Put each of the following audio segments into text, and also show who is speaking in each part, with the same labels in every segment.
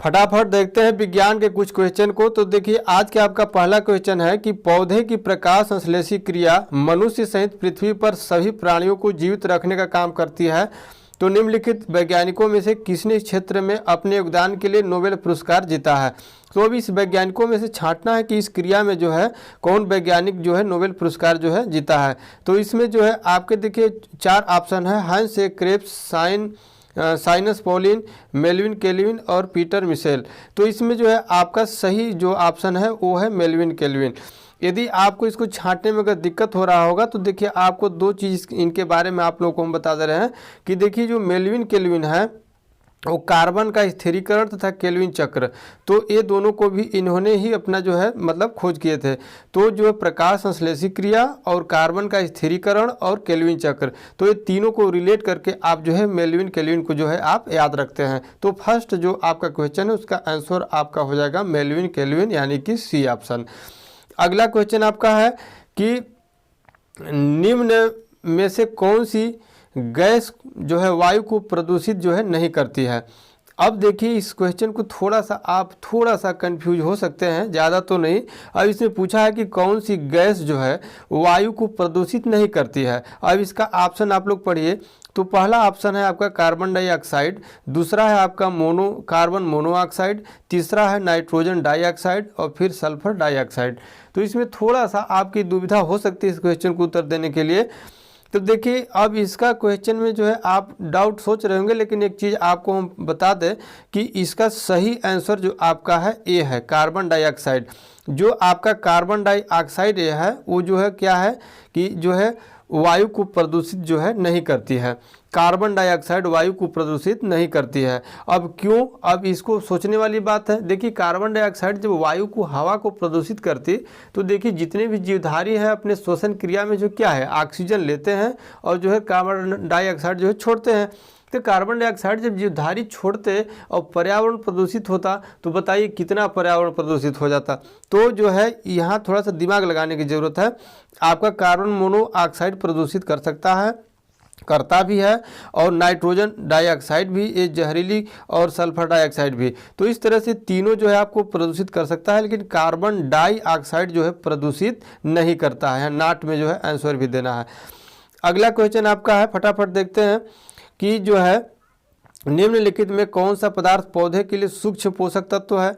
Speaker 1: फटाफट देखते हैं विज्ञान के कुछ क्वेश्चन को। तो देखिए आज के आपका पहला क्वेश्चन है कि पौधे की प्रकाश संश्लेषी क्रिया मनुष्य सहित पृथ्वी पर सभी प्राणियों को जीवित रखने का काम करती है। तो निम्नलिखित वैज्ञानिकों में से किसने इस क्षेत्र में अपने योगदान के लिए नोबेल पुरस्कार जीता है। तो अभी इस वैज्ञानिकों में से छांटना है कि इस क्रिया में जो है कौन वैज्ञानिक जो है नोबेल पुरस्कार जो है जीता है। तो इसमें जो है आपके देखिए 4 ऑप्शन है, Hans A Krebs, Linus Pauling, Melvin Calvin और पीटर मिशेल। तो इसमें जो है आपका सही जो ऑप्शन है वो है मेल्विन केल्विन। यदि आपको इसको छांटने में अगर दिक्कत हो रहा होगा तो देखिए आपको 2 चीज़ इनके बारे में आप लोगों को हम बता दे रहे हैं कि देखिए जो मेल्विन केल्विन है वो कार्बन का स्थिरीकरण तथा केल्विन चक्र, तो ये दोनों को भी इन्होंने ही अपना जो है मतलब खोज किए थे। तो जो है प्रकाश संश्लेषी क्रिया और कार्बन का स्थिरीकरण और केल्विन चक्र, तो ये तीनों को रिलेट करके आप जो है मेल्विन केल्विन को जो है आप याद रखते हैं। तो फर्स्ट जो आपका क्वेश्चन है उसका आंसर आपका हो जाएगा मेल्विन केल्विन यानी कि सी ऑप्शन। अगला क्वेश्चन आपका है कि निम्न में से कौन सी गैस जो है वायु को प्रदूषित जो है नहीं करती है। अब देखिए इस क्वेश्चन को आप थोड़ा सा कंफ्यूज हो सकते हैं, ज़्यादा तो नहीं। अब इसमें पूछा है कि कौन सी गैस जो है वायु को प्रदूषित नहीं करती है। अब इसका ऑप्शन आप लोग पढ़िए। तो पहला ऑप्शन है आपका कार्बन डाइऑक्साइड, दूसरा है आपका कार्बन मोनोऑक्साइड, तीसरा है नाइट्रोजन डाइऑक्साइड और फिर सल्फर डाइऑक्साइड। तो इसमें थोड़ा सा आपकी दुविधा हो सकती है इस क्वेश्चन को उत्तर देने के लिए। तो देखिए अब इसका क्वेश्चन में जो है आप डाउट सोच रहे होंगे, लेकिन एक चीज़ आपको हम बता दें कि इसका सही आंसर जो आपका है ए है कार्बन डाइऑक्साइड। जो आपका कार्बन डाइऑक्साइड ये है वो जो है क्या है कि जो है वायु को प्रदूषित जो है नहीं करती है। कार्बन डाइऑक्साइड वायु को प्रदूषित नहीं करती है। अब क्यों, अब इसको सोचने वाली बात है। देखिए कार्बन डाइऑक्साइड जब वायु को हवा को प्रदूषित करती तो देखिए जितने भी जीवधारी हैं अपने श्वसन क्रिया में जो क्या है ऑक्सीजन लेते हैं और जो है कार्बन डाइऑक्साइड जो है छोड़ते हैं। तो कार्बन डाइऑक्साइड जब जीवधारी छोड़ते और पर्यावरण प्रदूषित होता तो बताइए कितना पर्यावरण प्रदूषित हो जाता। तो जो है यहाँ थोड़ा सा दिमाग लगाने की ज़रूरत है। आपका कार्बन मोनोऑक्साइड प्रदूषित कर सकता है, करता भी है, और नाइट्रोजन डाइऑक्साइड भी ये जहरीली, और सल्फर डाइऑक्साइड भी। तो इस तरह से तीनों जो है आपको प्रदूषित कर सकता है, लेकिन कार्बन डाइऑक्साइड जो है प्रदूषित नहीं करता है। नाट में जो है आंसर भी देना है। अगला क्वेश्चन आपका है, फटाफट देखते हैं कि जो है निम्नलिखित में कौन सा पदार्थ पौधे के लिए सूक्ष्म पोषक तत्व है।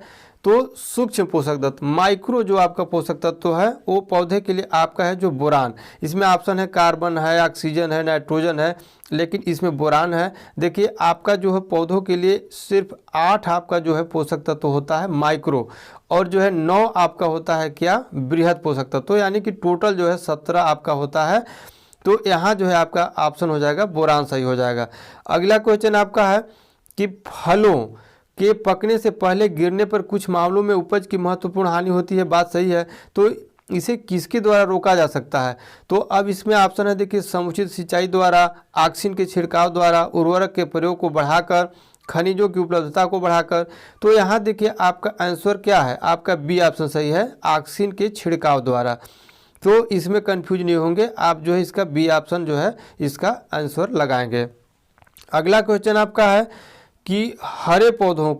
Speaker 1: तो सूक्ष्म पोषक तत्व माइक्रो जो आपका पोषक तत्व है वो पौधे के लिए आपका है जो बोरान। इसमें ऑप्शन है कार्बन है, ऑक्सीजन है, नाइट्रोजन है, लेकिन इसमें बोरान है। देखिए आपका जो है पौधों के लिए सिर्फ 8 आपका जो है पोषक तत्व होता है माइक्रो, और जो है 9 आपका होता है क्या बृहद पोषक तत्व, यानी कि टोटल जो है 17 आपका होता है। तो यहाँ जो है आपका ऑप्शन हो जाएगा बोरान सही हो जाएगा। अगला क्वेश्चन आपका है कि फलों के पकने से पहले गिरने पर कुछ मामलों में उपज की महत्वपूर्ण हानि होती है। बात सही है। तो इसे किसके द्वारा रोका जा सकता है। तो अब इसमें ऑप्शन है देखिए समुचित सिंचाई द्वारा, ऑक्सीजन के छिड़काव द्वारा, उर्वरक के प्रयोग को बढ़ाकर, खनिजों की उपलब्धता को बढ़ाकर। तो यहाँ देखिए आपका आंसर क्या है, आपका बी ऑप्शन सही है, ऑक्सीजन के छिड़काव द्वारा। तो इसमें कंफ्यूज नहीं होंगे आप, जो है इसका बी ऑप्शन जो है इसका आंसर लगाएंगे। अगला क्वेश्चन आपका है कि हरे पौधों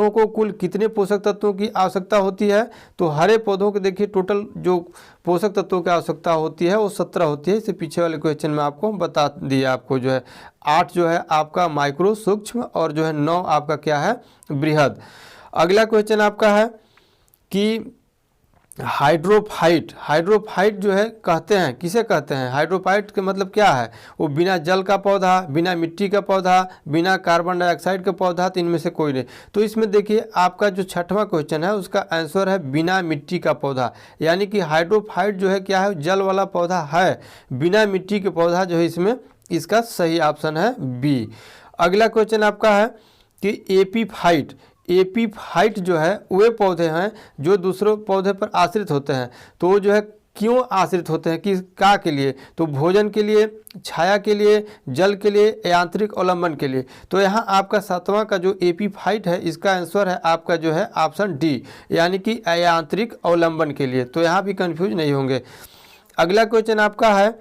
Speaker 1: को कुल कितने पोषक तत्वों की आवश्यकता होती है। तो हरे पौधों को देखिए टोटल जो पोषक तत्वों की आवश्यकता होती है वो 17 होती है। इससे पीछे वाले क्वेश्चन में आपको बता दिया, आपको जो है 8 जो है आपका माइक्रो सूक्ष्म और जो है 9 आपका क्या है बृहद। अगला क्वेश्चन आपका है कि हाइड्रोफाइट जो है कहते हैं, किसे कहते हैं। हाइड्रोफाइट के मतलब क्या है, वो बिना जल का पौधा, बिना मिट्टी का पौधा, बिना कार्बन डाइऑक्साइड का पौधा, तो इनमें से कोई नहीं। तो इसमें देखिए आपका जो 6वां क्वेश्चन है उसका आंसर है बिना मिट्टी का पौधा, यानी कि हाइड्रोफाइट जो है क्या है जल वाला पौधा है, बिना मिट्टी के पौधा जो है इसमें इसका सही ऑप्शन है बी। अगला क्वेश्चन आपका है कि एपीफाइट जो है वे पौधे हैं जो दूसरों पौधे पर आश्रित होते हैं। तो जो है क्यों आश्रित होते हैं, किस का के लिए। तो भोजन के लिए, छाया के लिए, जल के लिए, यांत्रिक अवलंबन के लिए। तो यहाँ आपका 7वां का जो एपीफाइट है इसका आंसर है आपका जो है ऑप्शन डी, यानी कि यांत्रिक अवलंबन के लिए। तो यहाँ भी कंफ्यूज नहीं होंगे। अगला क्वेश्चन आपका है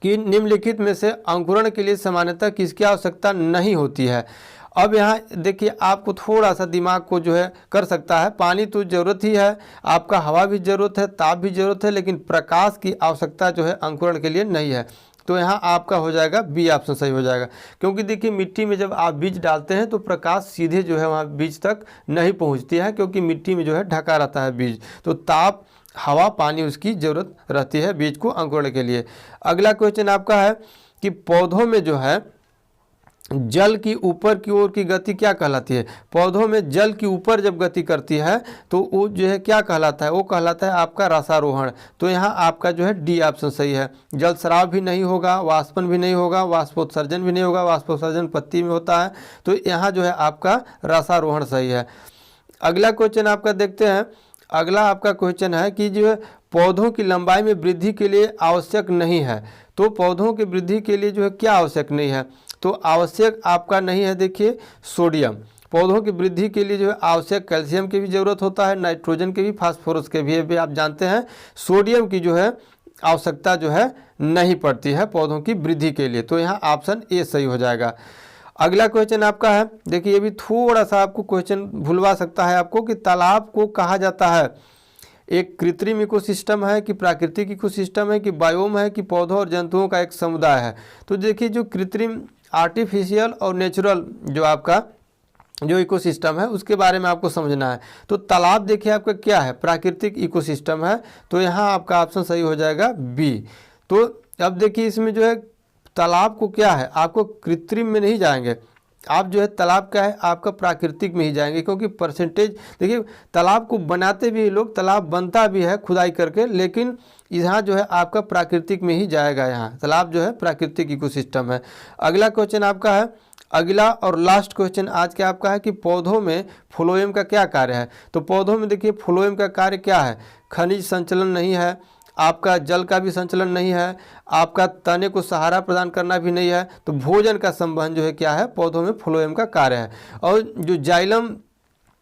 Speaker 1: कि निम्नलिखित में से अंकुरण के लिए सामान्यतः किसकी आवश्यकता नहीं होती है। अब यहाँ देखिए आपको थोड़ा सा दिमाग को जो है कर सकता है, पानी तो ज़रूरत ही है, आपका हवा भी ज़रूरत है, ताप भी ज़रूरत है, लेकिन प्रकाश की आवश्यकता जो है अंकुरण के लिए नहीं है। तो यहाँ आपका हो जाएगा बी ऑप्शन सही हो जाएगा, क्योंकि देखिए मिट्टी में जब आप बीज डालते हैं तो प्रकाश सीधे जो है वहाँ बीज तक नहीं पहुँचती है, क्योंकि मिट्टी में जो है ढका रहता है बीज, तो ताप, हवा, पानी उसकी ज़रूरत रहती है बीज को अंकुरण के लिए। अगला क्वेश्चन आपका है कि पौधों में जो है जल की ऊपर की ओर की गति क्या कहलाती है। पौधों में जल की ऊपर जब गति करती है तो वो जो है क्या कहलाता है, वो कहलाता है आपका रसारोहण। तो यहाँ आपका जो है डी ऑप्शन सही है। जल स्राव भी नहीं होगा, वाष्पन भी नहीं होगा, वाष्पोत्सर्जन भी नहीं होगा, वाष्पोत्सर्जन पत्ती में होता है, तो यहाँ जो है आपका रसारोहण सही है। अगला क्वेश्चन आपका देखते हैं। अगला आपका क्वेश्चन है कि जो है पौधों की लंबाई में वृद्धि के लिए आवश्यक नहीं है। तो पौधों की वृद्धि के लिए जो है क्या आवश्यक नहीं है, तो आवश्यक आपका नहीं है देखिए सोडियम। पौधों की वृद्धि के लिए जो है आवश्यक कैल्शियम की भी ज़रूरत होता है, नाइट्रोजन के भी, फास्फोरस के भी आप जानते हैं। सोडियम की जो है आवश्यकता जो है नहीं पड़ती है पौधों की वृद्धि के लिए, तो यहाँ ऑप्शन ए सही हो जाएगा। अगला क्वेश्चन आपका है, देखिए ये भी थोड़ा सा आपको क्वेश्चन भुलवा सकता है आपको, कि तालाब को कहा जाता है एक कृत्रिम इकोसिस्टम है, कि प्राकृतिक इकोसिस्टम है, कि बायोम है, कि पौधों और जंतुओं का एक समुदाय है। तो देखिए जो कृत्रिम, आर्टिफिशियल और नेचुरल जो आपका जो इकोसिस्टम है उसके बारे में आपको समझना है। तो तालाब देखिए आपका क्या है, प्राकृतिक इकोसिस्टम है, तो यहाँ आपका ऑप्शन सही हो जाएगा बी। तो अब देखिए इसमें जो है तालाब को क्या है, आपको कृत्रिम में नहीं जाएंगे आप, जो है तालाब क्या है आपका प्राकृतिक में ही जाएंगे, क्योंकि परसेंटेज देखिए तालाब को बनाते भी लोग, तालाब बनता भी है खुदाई करके, लेकिन यहाँ जो है आपका प्राकृतिक में ही जाएगा, यहाँ तालाब जो है प्राकृतिक इकोसिस्टम है। अगला क्वेश्चन आपका है, अगला और लास्ट क्वेश्चन आज के आपका है कि पौधों में फ्लोएम का क्या कार्य है। तो पौधों में देखिए फ्लोएम का कार्य क्या है, खनिज संचलन नहीं है, आपका जल का भी संचलन नहीं है, आपका तने को सहारा प्रदान करना भी नहीं है, तो भोजन का संबंध जो है क्या है, पौधों में फ्लोएम का कार्य है। और जो जाइलम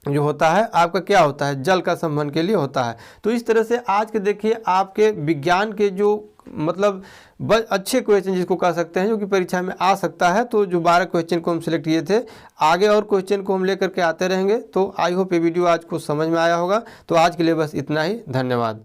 Speaker 1: जो होता है आपका क्या होता है, जल का संबंध के लिए होता है। तो इस तरह से आज के देखिए आपके विज्ञान के जो मतलब अच्छे क्वेश्चन जिसको कह सकते हैं, जो कि परीक्षा में आ सकता है, तो जो 12 क्वेश्चन को हम सिलेक्ट किए थे, आगे और क्वेश्चन को हम लेकर के आते रहेंगे। तो आई होप ये वीडियो आज को समझ में आया होगा। तो आज के लिए बस इतना ही, धन्यवाद।